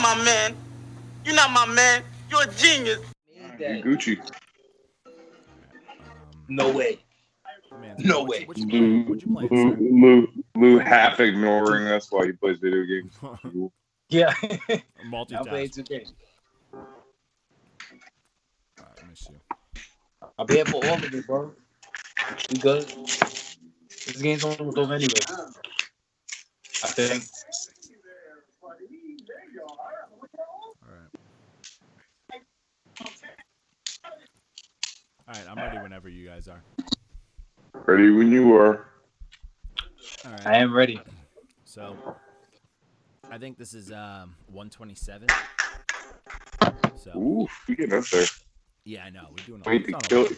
not my man. You're not my man. You're a genius. Gucci. No way. Man, No way. What you playing? What you playing, sir? Lou half ignoring us while he plays video games. Yeah. Multitask. I'm playing 2K. All right, let me see. I'll be here for all of it, bro. We good. This game's almost over anyway. I think. All right, I'm ready whenever you guys are. Ready when you are. All right. I am ready. So, I think this is 127. So. Ooh, we get up there. Yeah, I know. We're doing.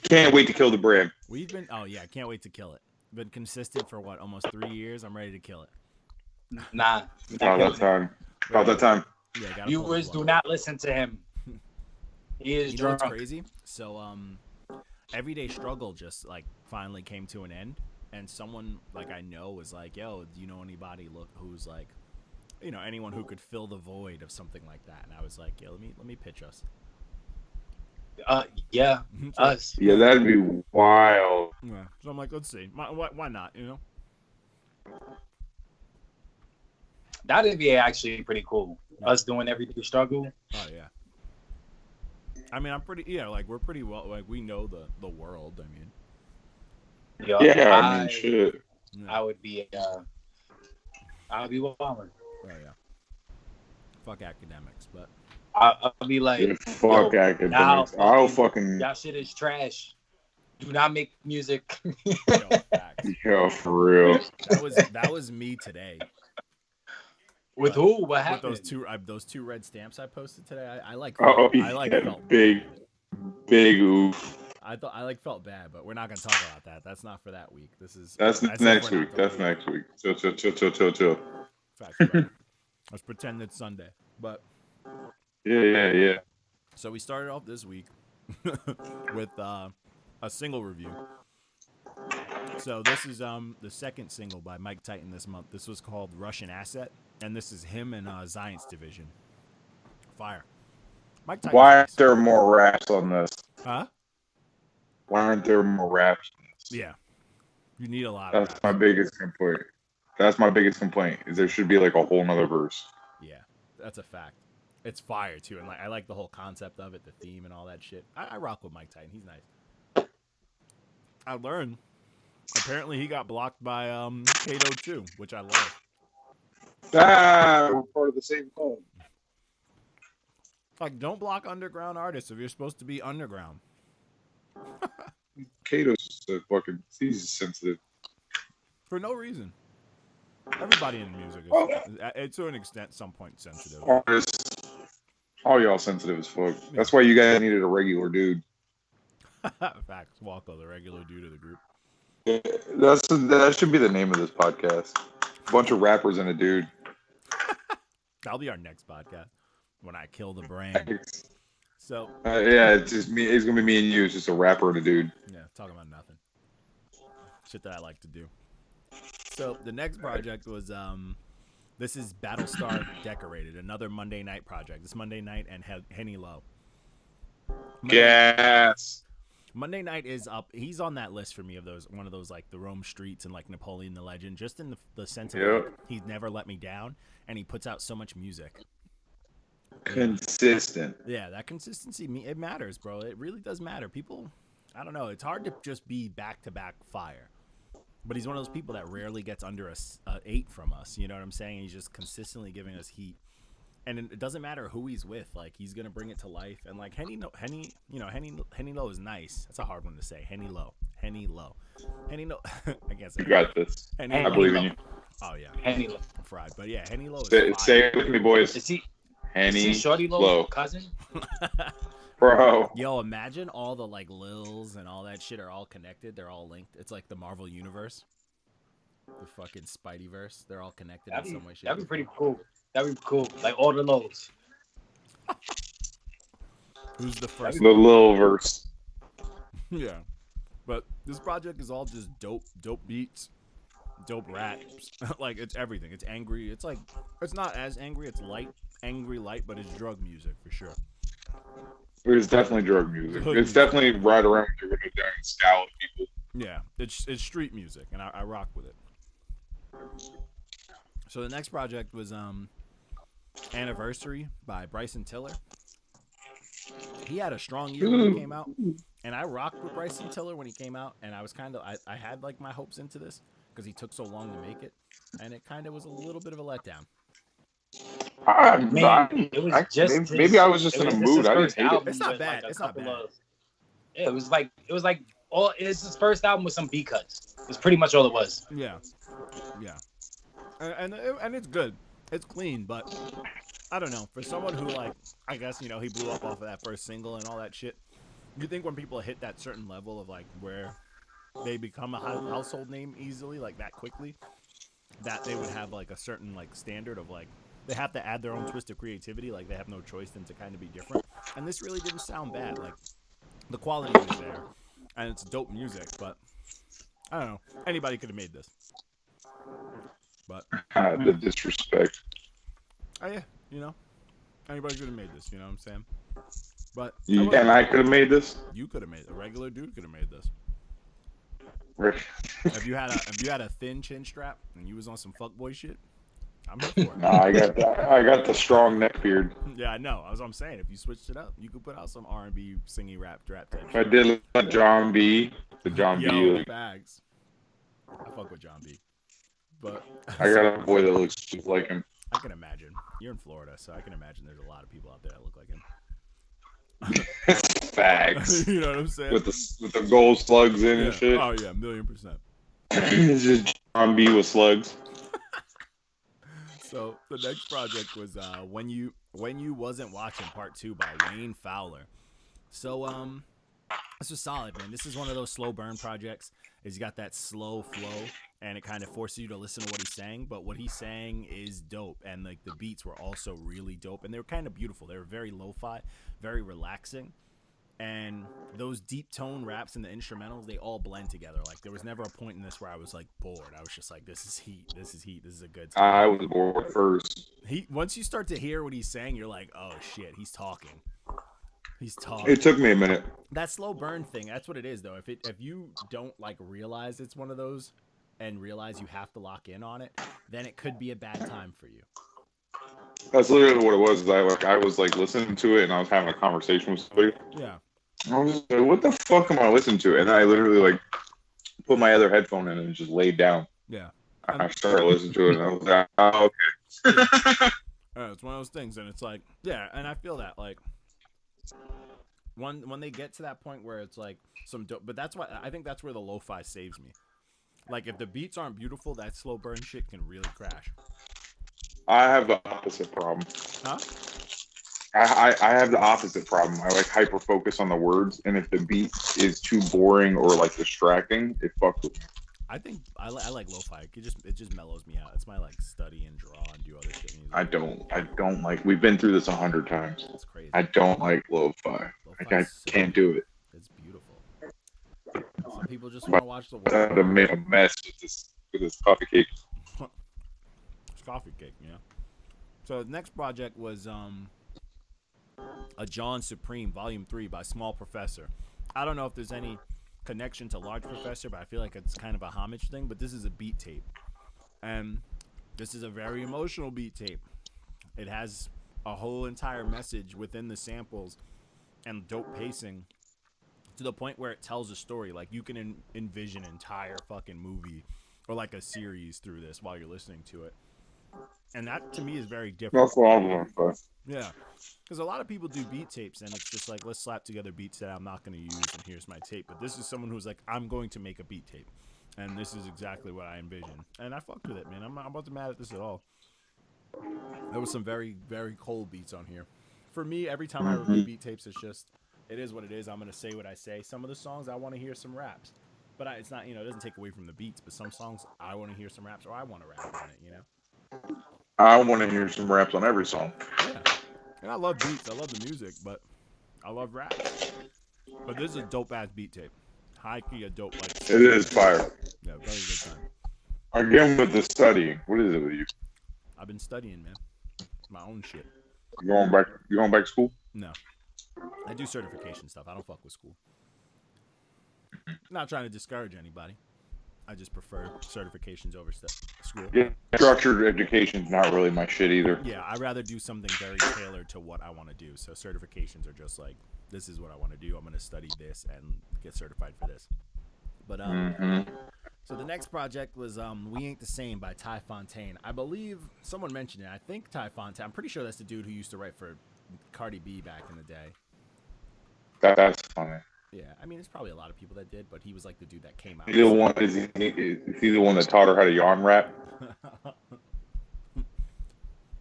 Can't wait to kill the brand. We've been. Oh yeah, can't wait to kill it. Been consistent for what, almost 3 years. I'm ready to kill it. Nah. About that time. About that time. Yeah, viewers do not listen to him. He is drunk. Know what's crazy? So Everyday Struggle just like finally came to an end, and someone like I know was like, "Yo, do you know anybody who's like, you know, anyone who could fill the void of something like that?" And I was like, "Yeah, let me pitch us." Yeah, us. Yeah, that'd be wild. Yeah. So I'm like, let's see, why not? You know, that'd be actually pretty cool. Us doing Everyday Struggle. Oh yeah. I mean, like we're pretty well, like we know the world. I mean, yeah, shit. I would be wilding. Oh yeah. Fuck academics, but I'll be like, yeah, fuck academics. I'll fucking. Y'all shit is trash. Do not make music. Yo, for real. That was me today. With who? What happened? With those two red stamps I posted today. I felt big oof. I felt bad, but we're not gonna talk about that. That's not for that week. That's next week. That's next week. Chill. Facts, let's pretend it's Sunday. But yeah. So we started off this week with a single review. So this is the second single by Mike Titan this month. This was called Russian Asset. And this is him and Zcience Division. Fire. Mike Titan. Why aren't there more raps on this? Huh? Why aren't there more raps on this? Yeah. You need a lot of raps. My biggest complaint. That's my biggest complaint, is there should be like a whole nother verse. Yeah, that's a fact. It's fire too. And I like the whole concept of it, the theme and all that shit. I rock with Mike Titan. He's nice. I learned. Apparently he got blocked by Kato too, which I love. We're part of the same home. Like, don't block underground artists if you're supposed to be underground. Kato's he's sensitive. For no reason. Everybody in music is, to an extent, some point sensitive. Artists, all y'all sensitive as fuck. That's why you guys needed a regular dude. Facts. Walko, the regular dude of the group. Yeah, that should be the name of this podcast. A bunch of rappers and a dude. That'll be our next podcast when I kill the brand. So yeah, it's just me. It's gonna be me and you. It's just a rapper and a dude. Yeah, talking about nothing. Shit that I like to do. So the next project was this is Battlestar Decorated, another Monday night project. This Monday night and Henny Low. Yes. Monday Night is up. He's on that list for me of one of those like the Rome Streets and like Napoleon the Legend, just in the sense of like, he's never let me down, and he puts out so much music. Consistent. Yeah, that consistency, it matters, bro. It really does matter. People, I don't know. It's hard to just be back-to-back fire. But he's one of those people that rarely gets under a 8 from us. You know what I'm saying? He's just consistently giving us heat. And it doesn't matter who he's with. Like, he's going to bring it to life. And, like, Henny Low is nice. That's a hard one to say. Henny Low. I guess. You got this. I believe in you. Oh, yeah. Henny Low. I'm fried. But, yeah, Henny Low is Say it with me, boys. Is he Henny Shorty Low cousin? Bro. Yo, imagine all the, like, Lils and all that shit are all connected. They're all linked. It's like the Marvel Universe. The fucking Spideyverse. They're all connected in some way. That'd be pretty cool. That'd be cool. Like all the lows. Who's the first? The little verse. Yeah. But this project is all just dope beats. dope raps. Like it's everything. It's angry. It's like it's not as angry. It's light, angry light, but it's drug music for sure. It's definitely drug music. Hood It's music. definitely right around what you're gonna do and scowl at people. Yeah, it's street music, and I rock with it. So the next project was Anniversary by Bryson Tiller. He had a strong year when he came out, and I rocked with Bryson Tiller when he came out, and I was I had like my hopes into this because he took so long to make it, and it kind of was a little bit of a letdown. Maybe I was just in a mood. I didn't hate it. It's not bad. It's not bad. It was like all. It's his first album with some B cuts. It's pretty much all it was. Yeah, and it's good. It's clean, but I don't know. For someone who like, I guess he blew up off of that first single and all that shit. You think when people hit that certain level of like where they become a household name easily, like that quickly, that they would have like a certain like standard of like they have to add their own twist of creativity, like they have no choice than to kind of be different. And this really didn't sound bad. Like the quality was there, and it's dope music, but I don't know. Anybody could have made this. But The disrespect. oh yeah, anybody could have made this. You know what I'm saying? But And I could have made this. you could have made it. A regular dude could have made this. Right. If you had a thin chin strap and you was on some fuckboy shit, I'm here for it. Nah, I got the strong neck beard. Yeah, I know. That's what I'm saying. If you switched it up, you could put out some R&B, singy rap type If I shit. did like John B, the John Yo, B. Like, bags. I fuck with John B. But I got a boy that looks just like him. I can imagine. You're in Florida, so I can imagine there's a lot of people out there that look like him. Facts. You know what I'm saying? With the gold slugs in and shit. Oh yeah, 1,000,000%. It's just John B with slugs. So the next project was when you wasn't watching Part 2 by WayneFowler. So this was solid, man. This is one of those slow burn projects. He's got that slow flow, and it kind of forces you to listen to what he's saying. But what he's saying is dope, and like the beats were also really dope, and they were kind of beautiful. They were very lo-fi, very relaxing, and those deep tone raps and the instrumentals, they all blend together. Like there was never a point in this where I was like bored. I was just like, this is heat. This is heat. This is a good time. I was bored first. Once you start to hear what he's saying, you're like, oh shit, he's talking. He's talking. It took me a minute. That slow burn thing, that's what it is though. If you don't like realize it's one of those and realize you have to lock in on it, then it could be a bad time for you. That's literally what it was. I was like listening to it and I was having a conversation with somebody. Yeah. I was just like, what the fuck am I listening to? And I literally like put my other headphone in and just laid down. Yeah. I started listening to it and I was like, oh, okay. It's one of those things, and it's like, yeah, and I feel that like when they get to that point where it's like some dope, but that's why I think that's where the lo-fi saves me. Like if the beats aren't beautiful, that slow burn shit can really crash. I have the opposite problem. Huh? I have the opposite problem. I like hyper focus on the words, and if the beat is too boring or like distracting, it fucks with me. I think I like lo-fi. It just mellows me out. It's my like study and draw and do other shit. I don't like. We've been through this 100 times. It's crazy. I don't like lo-fi. Like I can't do it. It's beautiful. Some people just want to watch the world. I made a mess with this coffee cake. It's coffee cake, yeah. So the next project was a Jawn Supreme Volume 3 by Small Professor. I don't know if there's any connection to Large Professor, but I feel like it's kind of a homage thing. But this is a beat tape, and this is a very emotional beat tape. It has a whole entire message within the samples and dope pacing to the point where it tells a story. Like you can envision an entire fucking movie or like a series through this while you're listening to it, and that to me is very different. That's what I'm going for. Yeah, because a lot of people do beat tapes, and it's just like, let's slap together beats that I'm not going to use, and here's my tape. But this is someone who's like, I'm going to make a beat tape, and this is exactly what I envision. And I fucked with it, man. I'm not about to mad at this at all. There was some very, very cold beats on here. For me, every time I review beat tapes, it is what it is. I'm going to say what I say. Some of the songs, I want to hear some raps. But it's not, it doesn't take away from the beats. But some songs, I want to hear some raps, or I want to rap on it, I want to hear some raps on every song. Yeah. And I love beats. I love the music, but I love rap. But this is a dope ass beat tape. High key, a dope like. It is fire. Yeah, very good time. Again with the studying. What is it with you? I've been studying, man. My own shit. You going back to school? No. I do certification stuff. I don't fuck with school. Not trying to discourage anybody. I just prefer certifications over school. Yeah, structured education's not really my shit either. Yeah, I'd rather do something very tailored to what I want to do. So certifications are just like, this is what I want to do. I'm going to study this and get certified for this. But so the next project was We Ain't the Same by TyFontaine. I believe someone mentioned it. I think TyFontaine. I'm pretty sure that's the dude who used to write for Cardi B back in the day. That's funny. Yeah, I mean, there's probably a lot of people that did, but he was like the dude that came out. Is he the one that taught her how to yawn rap?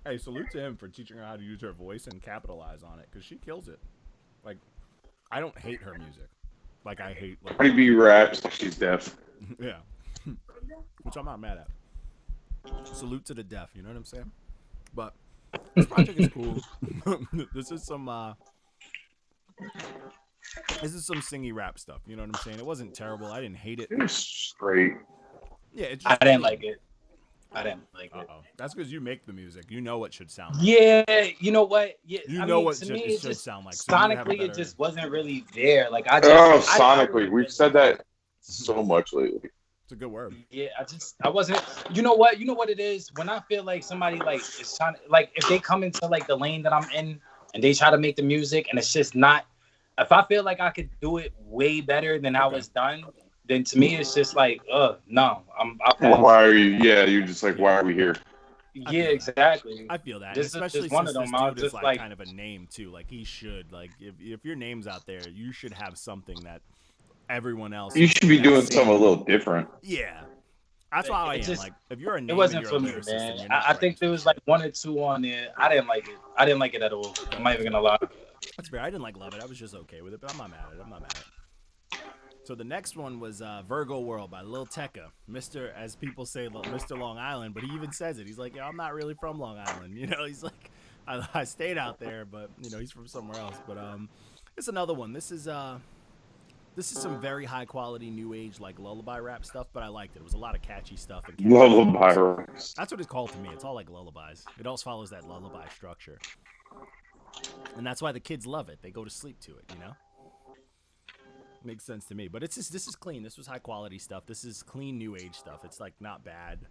Hey, salute to him for teaching her how to use her voice and capitalize on it, because she kills it. Like, I don't hate her music. Like, I hate... Like, Cardi B raps like she's deaf. Yeah. Which I'm not mad at. Salute to the deaf, you know what I'm saying? But this project is cool. This is some singy rap stuff, you know what I'm saying? It wasn't terrible. I didn't hate it. It was straight. Yeah, it's I didn't like it. That's because you make the music. You know what should sound like. Yeah, you know what? Yeah, you know what it should sound like. So sonically, it just wasn't really there. Like sonically, we've said that so much lately. It's a good word. Yeah, I wasn't. You know what? You know what it is? When I feel like somebody like is trying, like if they come into like the lane that I'm in and they try to make the music and it's just not. If I feel like I could do it way better than how it's done, then to me it's just like, no, why are you? Yeah, you're just like, why are we here? Yeah, exactly. I feel that, this especially is one since of them. this dude just is like kind of a name too. Like he should, like if your name's out there, you should have something that everyone else. You should be doing something a little different. Yeah, that's why I am. Like if you're a name, it wasn't for me, man. I think there was like one or two on there. I didn't like it. I didn't like it at all. I'm not even gonna lie. That's fair. I didn't love it. I was just okay with it, but I'm not mad at it. So the next one was Virgo World by Lil Tecca. Mr. as people say, Mr. Long Island, but he even says it. He's like, I'm not really from Long Island. You know, he's like, I stayed out there, but, you know, he's from somewhere else. But it's another one. This is some very high quality new age, like lullaby rap stuff, but I liked it. It was a lot of catchy stuff. And lullaby raps. That's what it's called to me. It's all like lullabies. It also follows that lullaby structure. And that's why the kids love it. They go to sleep to it, you know? Makes sense to me. But this is clean. This was high quality stuff. This is clean new age stuff. It's like not bad.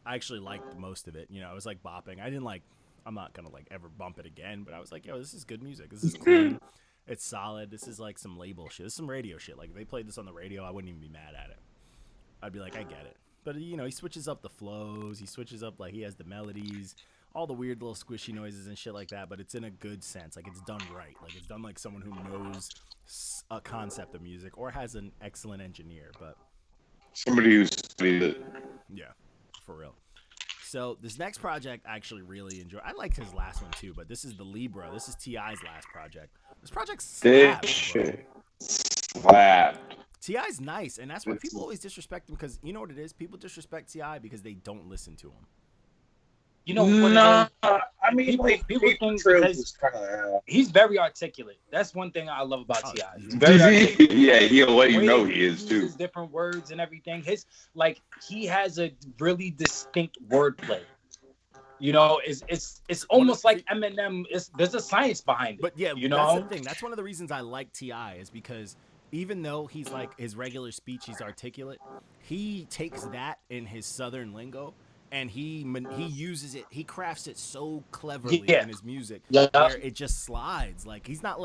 I actually liked most of it. You know, I was like bopping. I'm not gonna like ever bump it again, but I was like, yo, this is good music. This is clean. It's solid. This is like some label shit. This is some radio shit. Like if they played this on the radio, I wouldn't even be mad at it. I'd be like, I get it. But you know, he switches up the flows. He switches up like he has the melodies. All the weird little squishy noises and shit like that, but it's in a good sense. Like it's done right. Like it's done like someone who knows a concept of music or has an excellent engineer. But somebody who's studied it. Yeah, for real. So this next project I actually really enjoy. I liked his last one too, but this is the LIBRA. This is T.I.'s last project. This project slapped. T.I.'s nice, and that's why people always disrespect him because you know what it is? People disrespect T.I. because they don't listen to him. You know what? No, I mean, people think because he's very articulate. That's one thing I love about T.I. He's very articulate. Yeah, he'll let you know he is too. Different words and everything. He has a really distinct wordplay. You know, it's almost like Eminem. There's a science behind it. But yeah, you know, that's the thing. That's one of the reasons I like T.I. is because even though he's like his regular speech, he's articulate. He takes that in his Southern lingo. And he uses it. He crafts it so cleverly in his music, where it just slides. Like he's not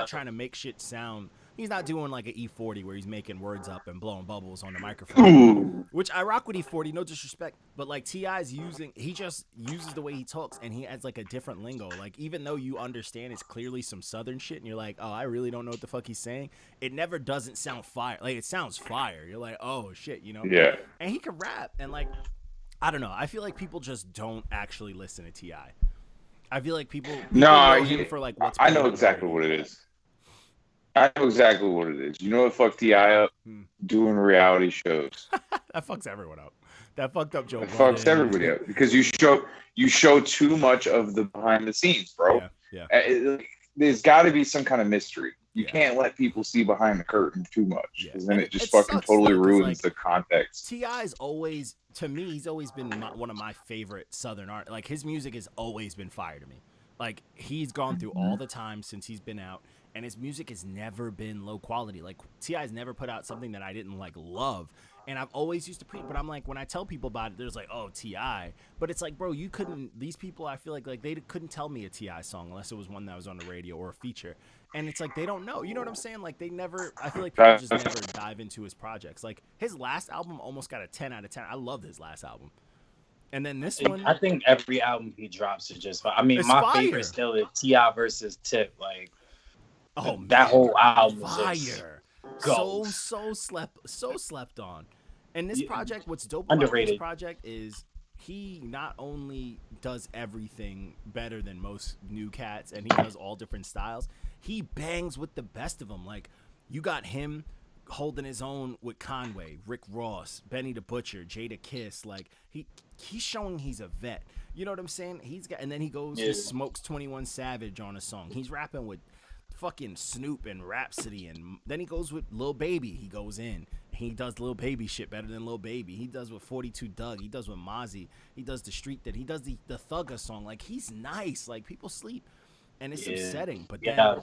trying to make shit sound. He's not doing like an E40 where he's making words up and blowing bubbles on the microphone. Which I rock with E40, no disrespect, but like T.I.'s he just uses the way he talks, and he adds like a different lingo. Like even though you understand it's clearly some Southern shit, and you're like, oh, I really don't know what the fuck he's saying. It never doesn't sound fire. Like it sounds fire. You're like, oh shit, you know? Yeah. And he can rap, and like. I don't know. I feel like people just don't actually listen to T.I. I feel like people know him for like what's. I know exactly what it is. I know exactly what it is. You know what fucked T.I. up? Doing reality shows. That fucks everyone up. That fucked up Joe. That fucks everybody up because you show too much of the behind the scenes, bro. Yeah. There's got to be some kind of mystery. You Yeah. can't let people see behind the curtain too much, Yeah. because then And it just it fucking sucks, totally though, 'cause, ruins like, the context. T.I.'s always, to me, he's always been one of my favorite Southern art. Like, his music has always been fire to me. Like, he's gone through all the time since he's been out, and his music has never been low quality. Like, T.I.'s never put out something that I didn't, like, love. And I've always used to but I'm like, when I tell people about it, there's like, oh, T.I. But it's like, bro, you couldn't, these people, I feel like they couldn't tell me a T.I. song unless it was one that was on the radio or a feature. And it's like, they don't know. You know what I'm saying? Like, they never, I feel like people just never dive into his projects. Like, his last album almost got a 10 out of 10. I loved his last album. And then this one, I think every album he drops is just fire. I mean, my favorite still is T.I. versus Tip. Like, that whole album is just gold. so slept on. And this project, what's dope Underrated. about this project is he not only does everything better than most new cats, and he does all different styles, he bangs with the best of them. Like, you got him holding his own with Conway, Rick Ross, Benny the Butcher, Jada Kiss. Like, he's showing he's a vet. You know what I'm saying? And then he goes, he smokes 21 Savage on a song. He's rapping with fucking Snoop and Rhapsody, and then he goes with Lil Baby. He goes in. He does Lil Baby shit better than Lil Baby. He does with 42 Doug. He does with Mozzie. He does the Street that. He does the Thugger song. Like, he's nice. Like, people sleep, and it's upsetting. But then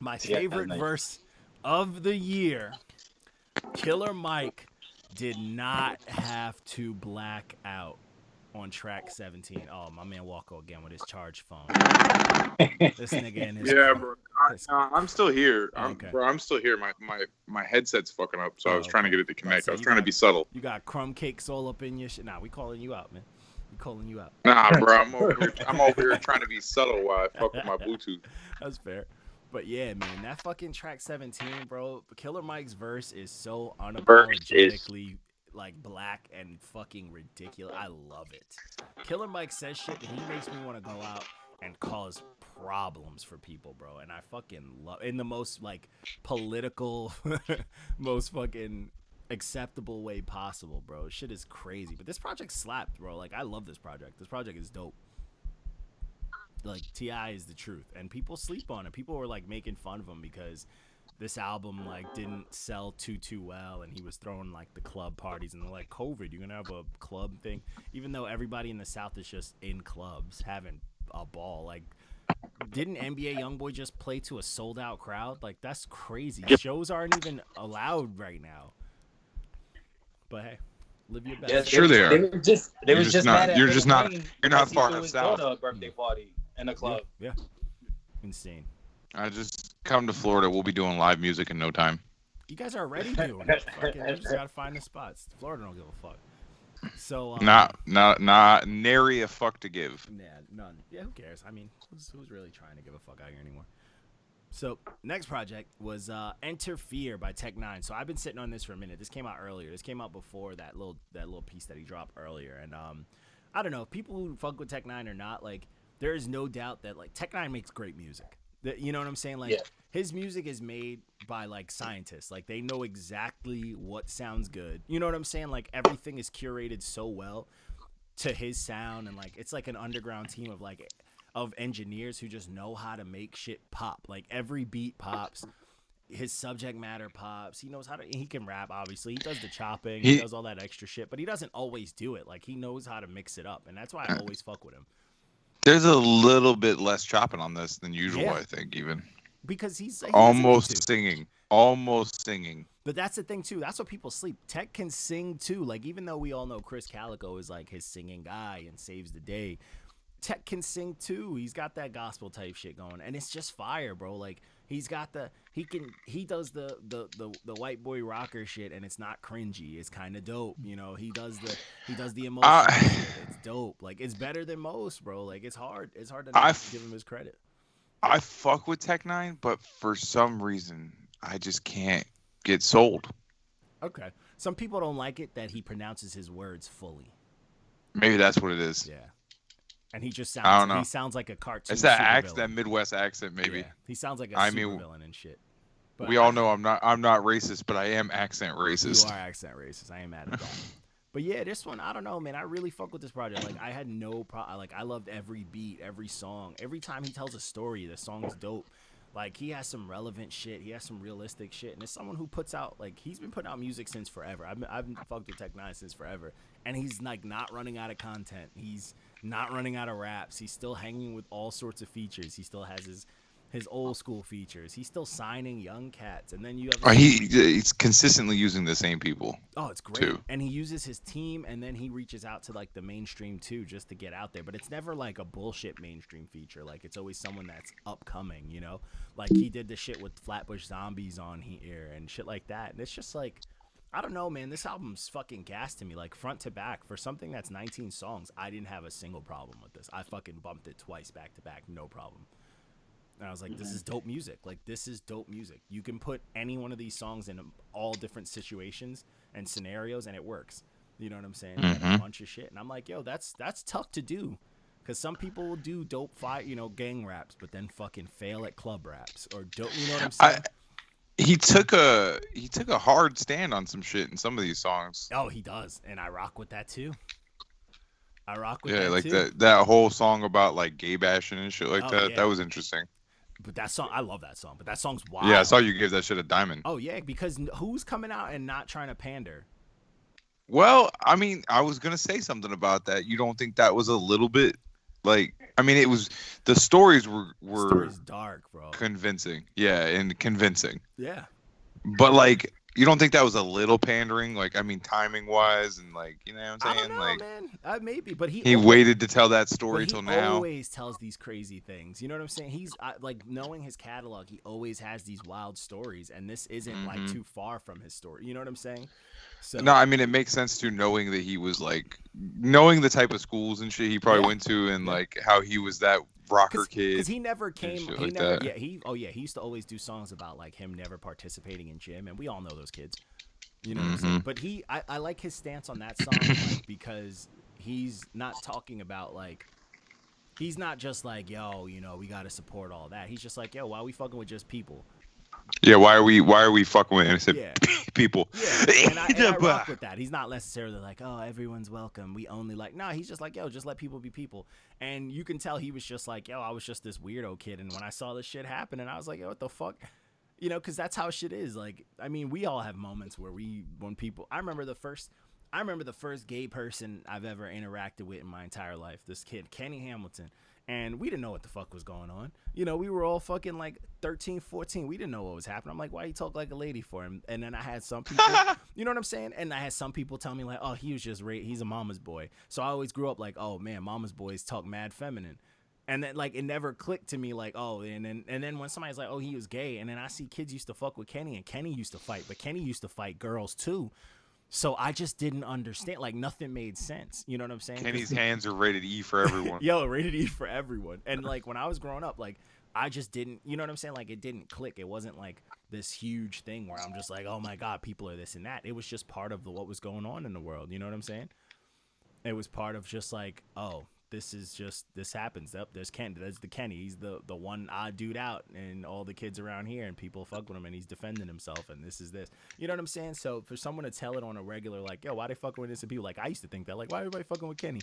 my favorite verse of the year, Killer Mike did not have to black out on track 17. Oh, my man Walko again with his charged phone. This nigga in his bro. I'm still here. I'm still here. My headset's fucking up, so I was trying to get it to connect. I was trying to be subtle. You got crumb cakes all up in your shit. Nah, we calling you out, man. We calling you out. Nah, bro. I'm over here trying to be subtle while I fuck with my Bluetooth. That's fair. But yeah, man, that fucking track 17, bro. Killer Mike's verse is so unapologetically like black and fucking ridiculous. I love it. Killer Mike says shit that he makes me want to go out and cause problems for people, bro. And I fucking love, in the most like political, most fucking acceptable way possible, bro. Shit is crazy. But this project slapped, bro. Like, I love this project. This project is dope. Like, T.I. is the truth, and people sleep on it. People were like making fun of him because this album like didn't sell too well, and he was throwing like the club parties, and they're like, COVID, you're gonna have a club thing, even though everybody in the South is just in clubs having a ball. Like, didn't NBA YoungBoy just play to a sold out crowd? Like, that's crazy. Shows aren't even allowed right now. But hey, live your best. Yeah, Sure they are. They was just mad at You're just not. Wayne You're not because far he threw enough his south. daughter a birthday party in a club. Yeah. Insane. I just come to Florida. We'll be doing live music in no time. You guys are already doing it. Fucking, you just gotta find the spots. Florida don't give a fuck. So Not nary a fuck to give. Nah, none. Yeah, who cares? I mean, who's really trying to give a fuck out here anymore? So next project was Enterfear by Tech9. So I've been sitting on this for a minute. This came out earlier. This came out before that little piece that he dropped earlier. And I don't know if people who fuck with Tech9 or not. Like, there is no doubt that like Tech9 makes great music. You know what I'm saying? Like, his music is made by like scientists. Like, they know exactly what sounds good. You know what I'm saying? Like, everything is curated so well to his sound, and like it's like an underground team of engineers who just know how to make shit pop. Like, every beat pops. His subject matter pops. He knows how to. He can rap, obviously. He does the chopping. He does all that extra shit, but he doesn't always do it. Like, he knows how to mix it up, and that's why I always fuck with him. There's a little bit less chopping on this than usual, I think, even. Because he's almost singing. But that's the thing, too. That's what people sleep. Tech can sing, too. Like, even though we all know Chris Calico is, like, his singing guy and saves the day, Tech can sing, too. He's got that gospel type shit going. And it's just fire, bro. Like, he does the white boy rocker shit, and it's not cringy. It's kind of dope. You know, he does the emotional shit. It's dope. Like, it's better than most, bro. Like, it's hard to not give him his credit. I fuck with Tech9, but for some reason, I just can't get sold. Okay. Some people don't like it that he pronounces his words fully. Maybe that's what it is. Yeah. And he just I don't know. He sounds like a cartoon. It's that Midwest accent, maybe. Yeah. He sounds like a supervillain and shit. But we all know I'm not racist, but I am accent racist. You are accent racist. I ain't mad at that. But yeah, this one, I don't know, man. I really fuck with this project. Like, I had no problem. Like, I loved every beat, every song. Every time he tells a story, the song's dope. Like, he has some relevant shit. He has some realistic shit. And it's someone who puts out, like, he's been putting out music since forever. I've fucked with Tech9 since forever. And he's, like, not running out of content. He's not running out of raps. He's still hanging with all sorts of features. He still has his old school features. He's still signing young cats. And then you have... He's consistently using the same people. Oh, it's great. Too. And he uses his team, and then he reaches out to, like, the mainstream, too, just to get out there. But it's never, like, a bullshit mainstream feature. Like, it's always someone that's upcoming, you know? Like, he did the shit with Flatbush Zombies on here and shit like that. And it's just, like, I don't know, man. This album's fucking gas to me, like, front to back. For something that's 19 songs, I didn't have a single problem with this. I fucking bumped it twice back to back, no problem. And I was like, this is dope music. Like, this is dope music. You can put any one of these songs in all different situations and scenarios, and it works. You know what I'm saying? Mm-hmm. And a bunch of shit. And I'm like, yo, that's tough to do. Because some people will do dope fight, gang raps, but then fucking fail at club raps. Or dope, you know what I'm saying? He took a hard stand on some shit in some of these songs. Oh, he does. And I rock with that, too. I rock with that, like too. that whole song about, like, gay bashing and shit like that. Yeah. That was interesting. But that song, I love that song. But that song's wild. Yeah, I saw you give that shit a diamond. Oh, yeah, because who's coming out and not trying to pander? Well, I mean, I was going to say something about that. You don't think that was a little bit, like, I mean, it was, the stories were Story's dark, bro. convincing. Yeah, and convincing. Yeah. But, like, you don't think that was a little pandering? Like, I mean, timing-wise and, like, you know what I'm saying? I don't know, like, man. Maybe, but he waited to tell that story till now. He always tells these crazy things. You know what I'm saying? He's like, knowing his catalog, he always has these wild stories, and this isn't like too far from his story. You know what I'm saying? So, no, I mean, it makes sense too, knowing that he was like, knowing the type of schools and shit he probably went to, and like how he was that rocker kid. Because he never came. He like never. that. Yeah. He used to always do songs about like him never participating in gym, and we all know those kids. You know what I'm saying? But I like his stance on that song, like, because he's not talking about like, he's not just like, yo, we got to support all that. He's just like, yo, why are we fucking with just people? Yeah, why are we fucking with innocent people? Yeah, and I rock with that. He's not necessarily like, oh, everyone's welcome. We only like, nah, he's just like, yo, just let people be people. And you can tell he was just like, yo, I was just this weirdo kid. And when I saw this shit happen, and I was like, yo, what the fuck? Because that's how shit is. Like, I mean, we all have moments where when people, I remember the first gay person I've ever interacted with in my entire life. This kid, Kenny Hamilton. And we didn't know what the fuck was going on. We were all fucking like 13, 14. We didn't know what was happening. I'm like, why you talk like a lady for him? And then I had some people, you know what I'm saying? And I had some people tell me like, oh, he was just he's a mama's boy. So I always grew up like, oh man, mama's boys talk mad feminine. And then like it never clicked to me like, oh, and then when somebody's like, oh, he was gay, and then I see kids used to fuck with Kenny, and Kenny used to fight, but Kenny used to fight girls too. So I just didn't understand. Like, nothing made sense. You know what I'm saying? Kenny's hands are rated E for everyone. Yo, rated E for everyone. And, like, when I was growing up, like, I just didn't, you know what I'm saying? Like, it didn't click. It wasn't, like, this huge thing where I'm just like, oh, my God, people are this and that. It was just part of what was going on in the world. You know what I'm saying? It was part of just, like, oh, this happens. Yep, there's Kenny. There's the Kenny. He's the one odd dude out, and all the kids around here, and people fuck with him, and he's defending himself, and this is this. You know what I'm saying? So for someone to tell it on a regular, like, yo, why they fucking with this? And people, like, I used to think that, like, why everybody fucking with Kenny?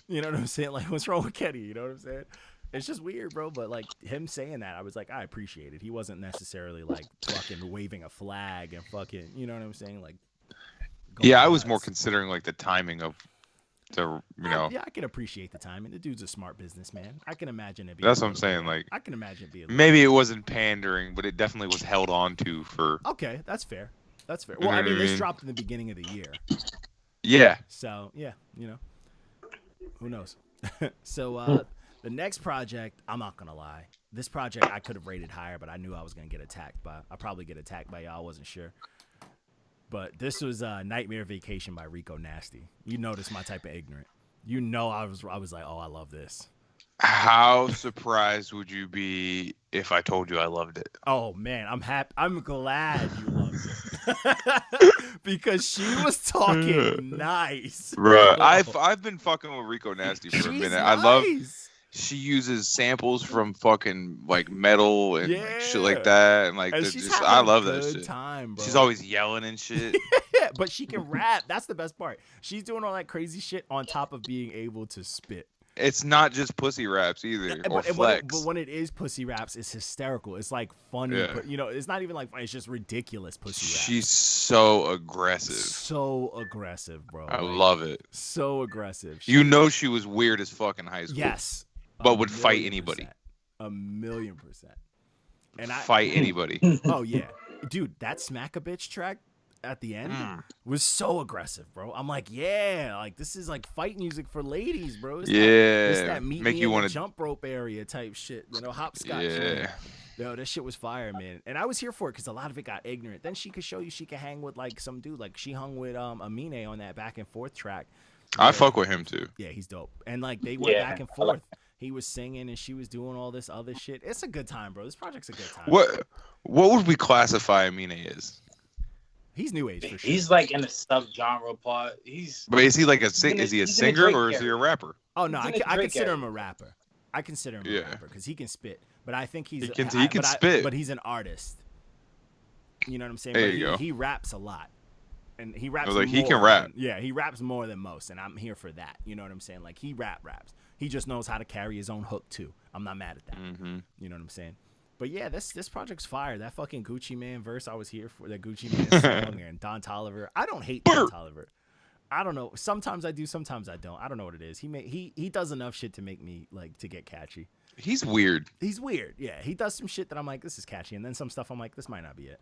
You know what I'm saying? Like, what's wrong with Kenny? You know what I'm saying? It's just weird, bro. But like him saying that, I was like, I appreciate it. He wasn't necessarily like fucking waving a flag and fucking, you know what I'm saying? Like, yeah, I was more considering like the timing of the, Yeah, I can appreciate the timing. The dude's a smart businessman. I can imagine it being. That's what I'm saying. Like, I can imagine it being. Maybe it wasn't pandering, but it definitely was held on to for. Okay, that's fair. That's fair. Well, I mean, this dropped in the beginning of the year. Yeah. So yeah, who knows? So the next project, I'm not gonna lie. This project I could have rated higher, but I knew I was gonna get attacked by. I'll probably get attacked by y'all. I wasn't sure. But this was Nightmare Vacation by Rico Nasty. You know this my type of ignorant. You know I was like, oh, I love this. How surprised would you be if I told you I loved it? Oh man, I'm happy. I'm glad you loved it. Because she was talking nice. Bro, I've been fucking with Rico Nasty for a minute. Nice. I love she uses samples from fucking like metal and like, shit like that, and like and I love that shit. Time, bro. She's always yelling and shit. But she can rap. That's the best part. She's doing all that crazy shit on top of being able to spit. It's not just pussy raps either, or flex. But when it is pussy raps, it's hysterical. It's like funny, Yeah. but it's not even like funny. It's just ridiculous pussy raps. She's so aggressive. So aggressive, bro. I love it. So aggressive. You know she was weird as fuck in high school. Yes. But would fight anybody. 1,000,000%. And fight anybody. Oh yeah, dude, that Smack a Bitch track at the end was so aggressive, bro. I'm like, yeah, like this is like fight music for ladies, bro. It's that meet make me you in want the to jump rope area type shit, hopscotch. Yeah. Yo, that shit was fire, man. And I was here for it because a lot of it got ignorant. Then she could show you she could hang with like some dude, like she hung with Amine on that back and forth track. I fuck with him too. Yeah, he's dope. And like they went back and forth. He was singing and she was doing all this other shit. It's a good time, bro. This project's a good time. What would we classify Amine as? He's new age for sure. He's like in the sub-genre part. But is he like is he a singer or is he a rapper? Oh no, I consider him a rapper. I consider him a rapper because he can spit. But I think he can spit. But he's an artist. You know what I'm saying? There but you go. He raps a lot. And he raps he can rap. He raps more than most, and I'm here for that. You know what I'm saying? Like he raps. He just knows how to carry his own hook too. I'm not mad at that. Mm-hmm. You know what I'm saying? But yeah, this project's fire. That fucking Gucci Man verse, I was here for that Gucci Man song and Don Toliver. I don't hate Don Toliver. I don't know. Sometimes I do, sometimes I don't. I don't know what it is. He does enough shit to make me like to get catchy. He's weird. He's weird. Yeah, he does some shit that I'm like, this is catchy, and then some stuff I'm like, this might not be it.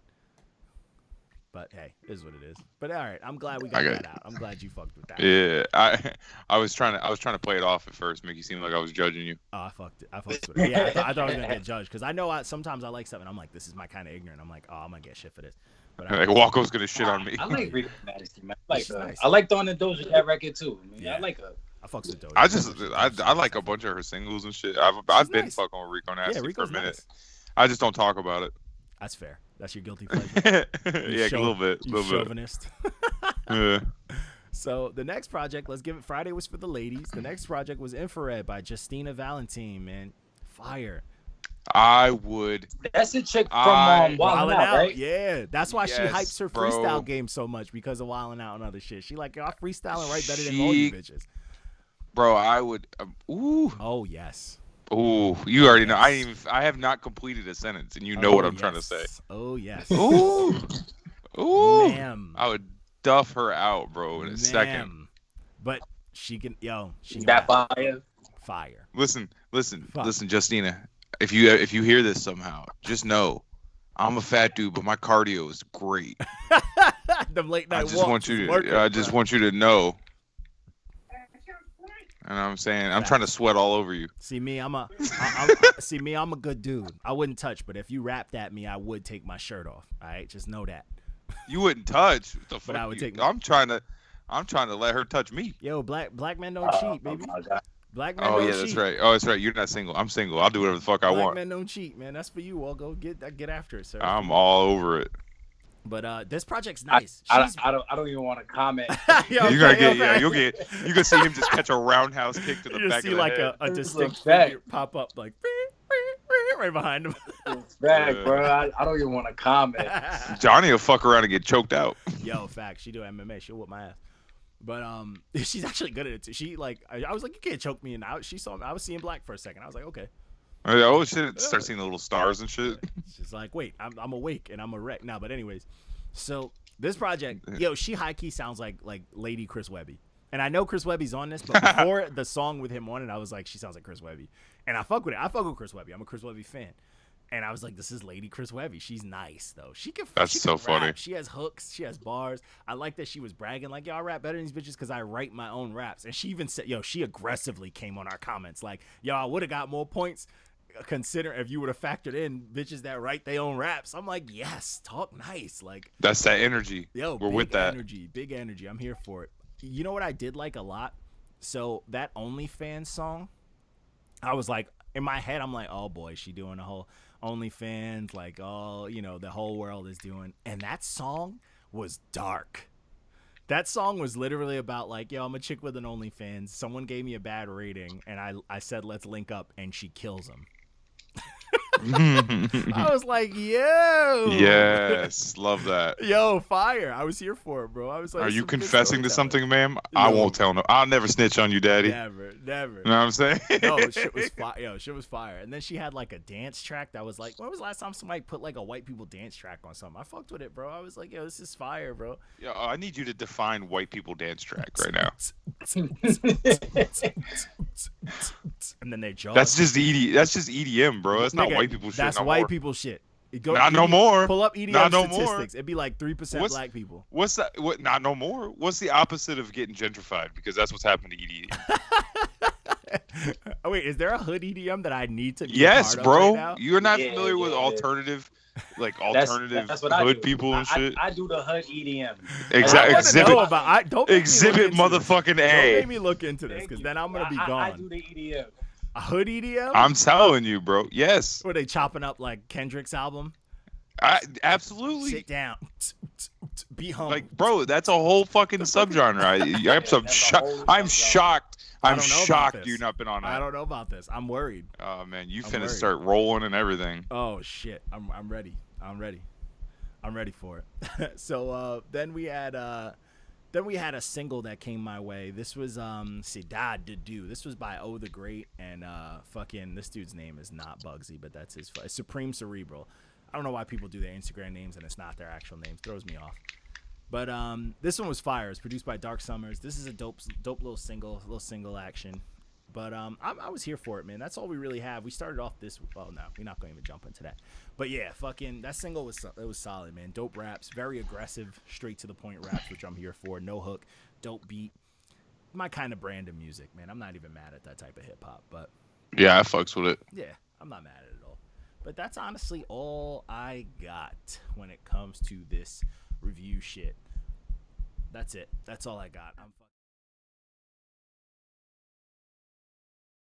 But hey, it is what it is. But all right, I'm glad we got that out. I'm glad you fucked with that. Yeah, I was trying to play it off at first, make you seem like I was judging you. Oh, I fucked with it. Yeah, I thought I was gonna get judged because I know sometimes I like something. I'm like, this is my kind of ignorant. I'm like, oh, I'm gonna get shit for this. But like Walko's gonna shit on me. I like Rico Nasty, man. Nice. I like on the Doja Cat record too. Man. Yeah. I like her. I fucks with Doja. I like a bunch of her singles and shit. I've been fucking with Rico Nasty for a minute. Nice. I just don't talk about it. That's fair. That's your guilty pleasure. Yeah, a little bit. Chauvinist. Yeah. So the next project, let's give it. Friday was for the ladies. The next project was Infrared by Justina Valentine. Man, fire. I would. That's a chick from Wildin' Out, right? Yeah, that's why she hypes her freestyle game so much because of Wildin' Out and other shit. She like, I freestyling right better than all you bitches. Bro, I would. Ooh. Oh yes. Ooh, you already know. I have not completed a sentence, and you know what I'm trying to say. Oh yes. Ooh. Ooh. Ma'am. I would duff her out, bro, in a second. But she can. She can that fire. Fire. Listen, Justina. If you hear this somehow, just know, I'm a fat dude, but my cardio is great. Them late night I just want you to know. You know what I'm saying? I'm trying to sweat all over you. See me, I'm a good dude. I wouldn't touch, but if you rapped at me, I would take my shirt off. All right, just know that. You wouldn't touch. What the fuck? But I would take. I'm trying to let her touch me. Yo, black men don't cheat, baby. Black men don't cheat. That's right. Oh, that's right. You're not single. I'm single. I'll do whatever the fuck I want. Black men don't cheat, man. That's for you. I'll go get after it, sir. I'm all over it. But this project's nice. I don't even want to comment. You can see him just catch a roundhouse kick to the back of the head. You see like a distinct figure pop up like right behind him. It's back, bro. I don't even want to comment. Johnny will fuck around and get choked out. Yo, fact. She do MMA. She'll whoop my ass. But she's actually good at it too. She like I was like, you can't choke me, and she saw me. I was seeing black for a second. I was like, okay. Oh shit! Start seeing the little stars and shit. She's like, wait, I'm awake and I'm a wreck now. But anyways, so this project, yo, she high key sounds like Lady Chris Webby, and I know Chris Webby's on this, but before the song with him on it, I was like, she sounds like Chris Webby, and I fuck with it. I fuck with Chris Webby. I'm a Chris Webby fan. And I was like, this is Lady Chris Webby. She's nice, though. That's so funny. She has hooks. She has bars. I like that she was bragging, like, yo, I rap better than these bitches because I write my own raps. And she even said, yo, she aggressively came on our comments. Like, yo, I would have got more points considering if you would have factored in bitches that write their own raps. I'm like, yes, talk nice. Like, that's that energy. Yo, we're with that. Big energy. I'm here for it. You know what I did like a lot? So that OnlyFans song, I was like, in my head, I'm like, oh, boy, she doing a whole OnlyFans, like, oh, the whole world is doing. And that song was dark. That song was literally about like, yo, I'm a chick with an OnlyFans. Someone gave me a bad rating, and I said, let's link up, and she kills him. I was like, yo. Yes, love that. Yo, fire. I was here for it, bro. I was like, Are you some good confessing to storytelling. something, ma'am? I Yo. won't tell no. I'll never snitch on you, daddy. Never. You know what I'm saying? No, shit was fire. Yo, shit was fire. And then she had like a dance track that was like, when was the last time somebody put like a white people dance track on something? I fucked with it, bro. I was like, yo, this is fire, bro. Yo, I need you to define white people dance track right now. And then they jaw. That's just EDM, bro. That's not Nigga, white people shit. That's no white more. people shit. Not no more. Pull up EDM Not no more. statistics. It'd be like 3% black people. What's that? What? Not no more. What's the opposite of getting gentrified? Because that's what's happened to EDM. Oh, wait, is there a hood EDM that I need to be Yes, a part bro. of right now? You're not Yeah, familiar with yeah. alternative, like That's what I hood do. people and shit. I do the hood EDM. Exactly. I Exhibit. know about, don't make me Exhibit look into this. motherfucking Don't A. make me look into this, because then I'm gonna be I gone. do the EDM. A hood EDM? I'm telling you, bro. Yes. Were they chopping up like Kendrick's album? Absolutely. Sit down. Be humble. Like, bro, that's a whole fucking subgenre. I'm shocked. I I'm don't know about shocked this. you've not been on that. I don't know about this. I'm worried. Oh man, you I'm finna worried. start rolling and everything. Oh shit. I'm ready. I'm ready for it. So then we had a single that came my way. This was Cidade to Do. This was by O the Great, and fucking this dude's name is not Bugsy, but that's his Supreme Cerebral. I don't know why people do their Instagram names and it's not their actual names. Throws me off. But this one was fire. It's produced by Dark Summers. This is a dope little single action. But I was here for it, man. That's all we really have. We started off this. Well, no, we're not going to even jump into that. But yeah, fucking that single was solid, man. Dope raps, very aggressive, straight to the point raps, which I'm here for. No hook, dope beat. My kind of brand of music, man. I'm not even mad at that type of hip hop, but Yeah, I fucks with it. yeah, I'm not mad at it at all. But that's honestly all I got when it comes to this review shit. That's it. That's all I got. I'm